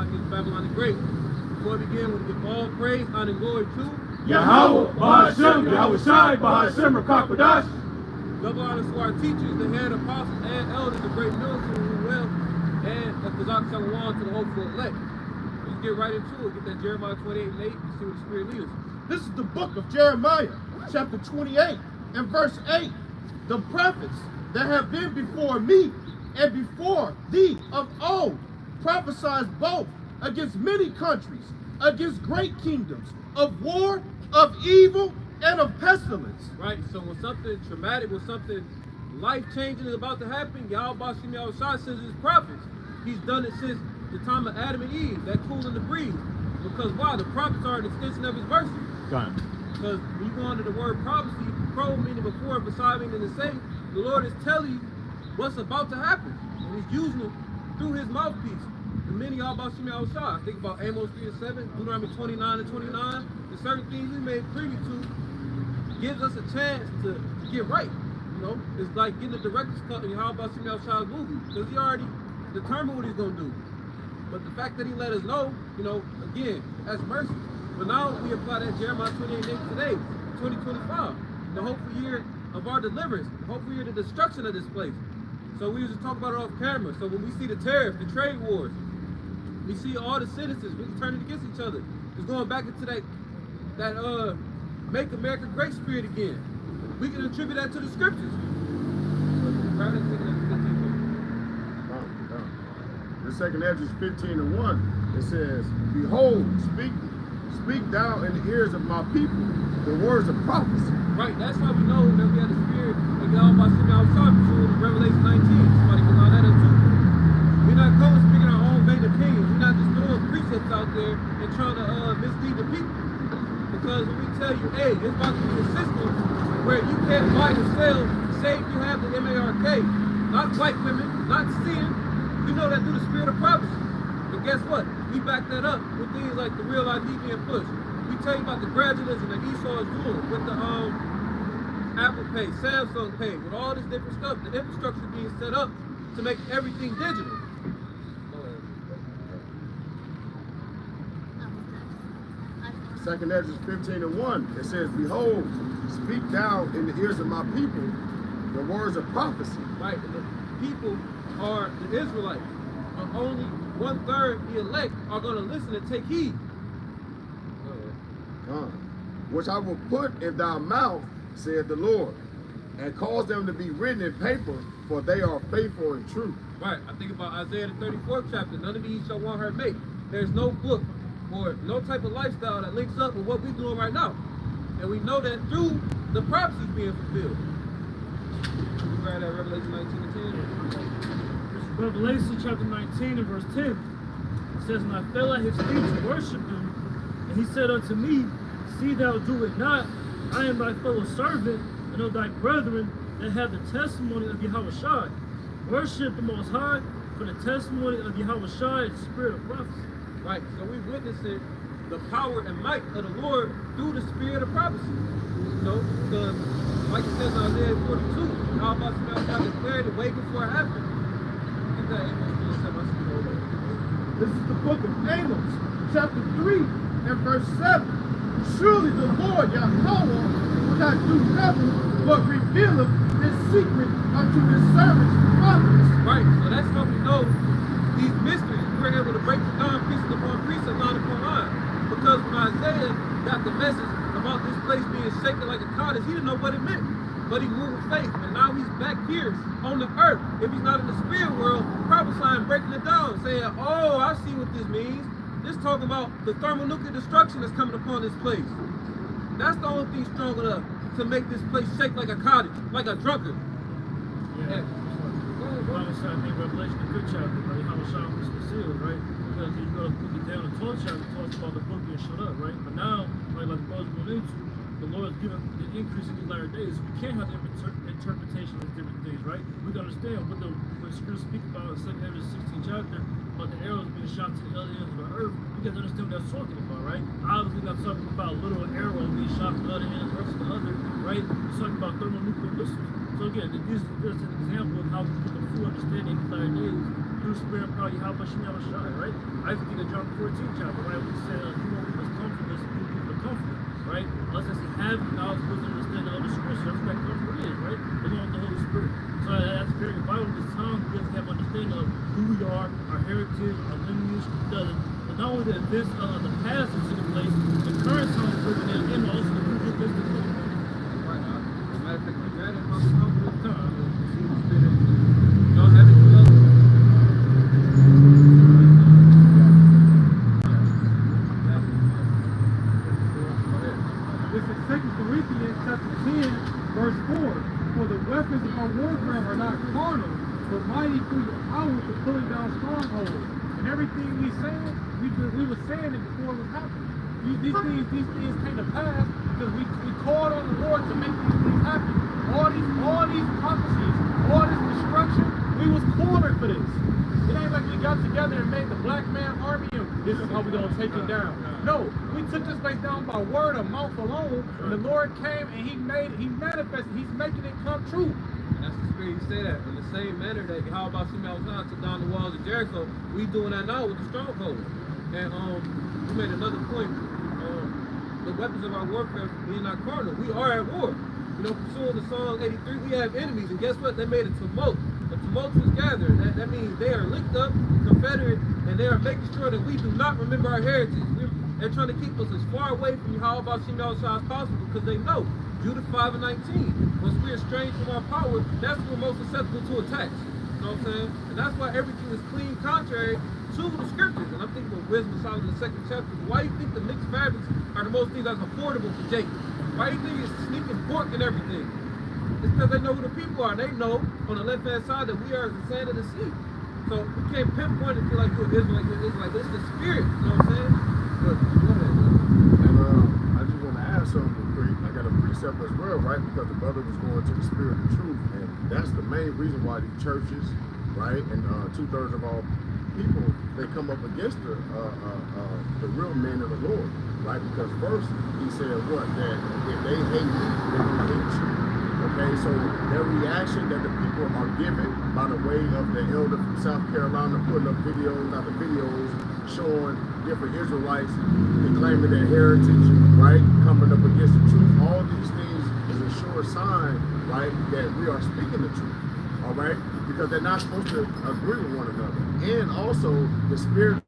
against Babylon the Great. Before we begin, we give all praise, honor, and glory to Yahweh, Bahashem, Yahweh Shai, Bahashem, Rakakadash. double honor to our teachers, the head apostles and elders, the great military who well, and the Kazakh Shalom to the hopeful elect. Let's get right into it. Get that Jeremiah 28 and 8 and see what the Spirit leads us. This is the book of Jeremiah, chapter 28 and verse 8. The prophets that have been before me and before thee of old prophesied both against many countries, against great kingdoms, of war, of evil, and of pestilence. Right, so when something traumatic, when something life-changing is about to happen, Yahweh Shai sends his prophets. He's done it since the time of Adam and Eve, that cool in the breeze. Because why? The prophets are an extension of his mercy. Because when you go under the word prophecy, pro meaning before, beside meaning the same, the Lord is telling you what's about to happen. And he's using it through his mouthpiece. The many Yahweh Shai. Think about Amos 3 and 7, Deuteronomy 29 and 29. The certain things we made privy to gives us a chance to get right. You know, it's like getting a director's cut in Yahweh Shai's movie. Because he already determined what he's going to do. But the fact that he let us know, you know, again, that's mercy. But now we apply that Jeremiah 28 today, 2025, the hopeful year of our deliverance, the hopeful year of the destruction of this place. So we used to talk about it off camera. So when we see the tariffs, the trade wars, we see all the citizens really turning against each other. It's going back into that make America great spirit again. We can attribute that to the scriptures. The second Ezra 15 and 1, it says, behold, speak thou in the ears of my people the words of prophecy. Right, that's how we know that we have the spirit of Yahweh outside in Revelation 19. Somebody can line that up too. We're not coming speaking our own vain opinions. We're not just throwing precepts out there and trying to mislead the people. Because when we tell you, hey, it's about to be a system where you can't buy or sell, say if you have the MARK, not white women, not sin, we know that through the spirit of prophecy. But guess what? We back that up with things like the real ID being pushed. We tell you about the gradualism that Esau is doing with the Apple Pay, Samsung Pay, with all this different stuff, the infrastructure being set up to make everything digital. Second Ezra 15 and 1, it says, behold, speak thou in the ears of my people the words of prophecy. Right, and the people are the Israelites. Only 1/3 the elect are going to listen and take heed. Which I will put in thy mouth, said the Lord, and cause them to be written in paper, for they are faithful and true. Right, I think about Isaiah the 34th chapter, none of these shall want her make. There's no book or no type of lifestyle that links up with what we're doing right now. And we know that through the prophecies being fulfilled. We grab that Revelation 19 and 10. Revelation chapter 19 and verse 10. It says, and I fell at his feet to worship him. And he said unto me, see thou do it not. I am thy fellow servant and of thy brethren that have the testimony of Yahweh Shai. Worship the Most High, for the testimony of Yahweh Shai is the spirit of prophecy. Right, so we witnessing the power and might of the Lord through the spirit of prophecy. You know, because like it says in Isaiah 42, how about God declared it way before it happened. This is the book of Amos, chapter 3 and verse 7. Surely the Lord Yahweh will not do nothing but revealeth his secret unto his servants the prophets. Right, so that's how we know these mysteries. We're able to break them down precept upon precept, line upon line. Because when Isaiah got the message about this place being shaken like a cottage, he didn't know what it meant. But he moved with faith, and now he's back here on the earth. If he's not in the spirit world, prophesying, breaking it down, saying, oh, I see what this means. This talking about the thermonuclear destruction that's coming upon this place. That's the only thing strong enough to make this place shake like a cottage, like a drunkard. Yeah. I think Revelation, the 5th chapter, right? How the shine was concealed, right? Because if you go to book it down, the 12th chapter talks about the book being shut up, right? But now, like the brothers going into, the Lord is giving the increase in these latter days. We can't have interpretation of different things, right? We can understand what the scriptures speak about in 2 Ezra 16 chapter about the arrows being shot to the other ends of the earth. We got to understand what that's talking about, right? Obviously, not talking about a little arrow being shot to the other end versus the other, right? We're talking about thermonuclear missiles. So again, this is just an example of how we get the full understanding in these latter days. through spirit and power, how much you never shine, right? I used to think of John 14 chapter, right? When he said, you won't give us comfortless, you will give us comfort, right? Us as he have knowledge, wisdom, understanding of the scripture, that's what that comfort is, right? Along with the Holy Spirit. So that's very vital this time because we have understanding of who we are, our heritage, our lineage, not only the events of the past that's taking place, the current time we're living in, and also the future events that's taking place. Right now, as a matter of fact, you read it from the time. Y'all have anything else? This is 2 Corinthians chapter 10, verse 4. For the weapons of our warfare are not carnal, but mighty through your power to pulling down strongholds. And everything we saying, we were saying it before it was happening. These things came to pass because we called on the Lord to make these things happen. All these prophecies, all this destruction, we was calling for this. It ain't like we got together and made the black man army and this is how we gonna take it down. No, we took this place down by word of mouth alone, and the Lord came and he manifested, he's making it come true. And that's the spirit you say that. In the same manner that how about Shimei took down the walls of Jericho, we doing that now with the stronghold. And you made another point. The weapons of our warfare being not carnal. We are at war. You know, pursuing the Psalm 83, we have enemies, and guess what? They made a tumult. A tumultuous gathering. That means they are linked up, confederate, and they are making sure that we do not remember our heritage. They're trying to keep us as far away from how about Shimei as possible because they know Judah 5 and 19. Once we are estranged from our power, that's when we're most susceptible to attacks. You know what I'm saying? And that's why everything is clean, contrary to the scriptures. And I'm thinking of Wisdom of Solomon, the 2nd chapter. Why do you think the mixed fabrics are the most things that's affordable for Jacob? Why do you think it's sneaking pork and everything? It's because they know who the people are. They know on the left-hand side that we are the sand of the sea. So we can't pinpoint it to like you're an Israelite, but it's the spirit. You know what I'm saying? But go ahead. And I just want to add something quick. I got a precept as well, right? Because the brother was going to the spirit of truth, and that's the main reason why these churches, right, and 2/3 of all people, they come up against the real men of the Lord, right? Because first he said what? That if they hate me, they will hate you. Okay, so their reaction that the people are given by the way of the elder from South Carolina putting up videos after videos showing different Israelites claiming their heritage, right? Coming up against the truth. All these things is a sure sign, right, that we are speaking the truth. All right? Because they're not supposed to agree with one another. And also the spirit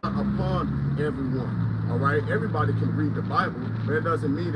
upon everyone. All right? Everybody can read the Bible, but it doesn't mean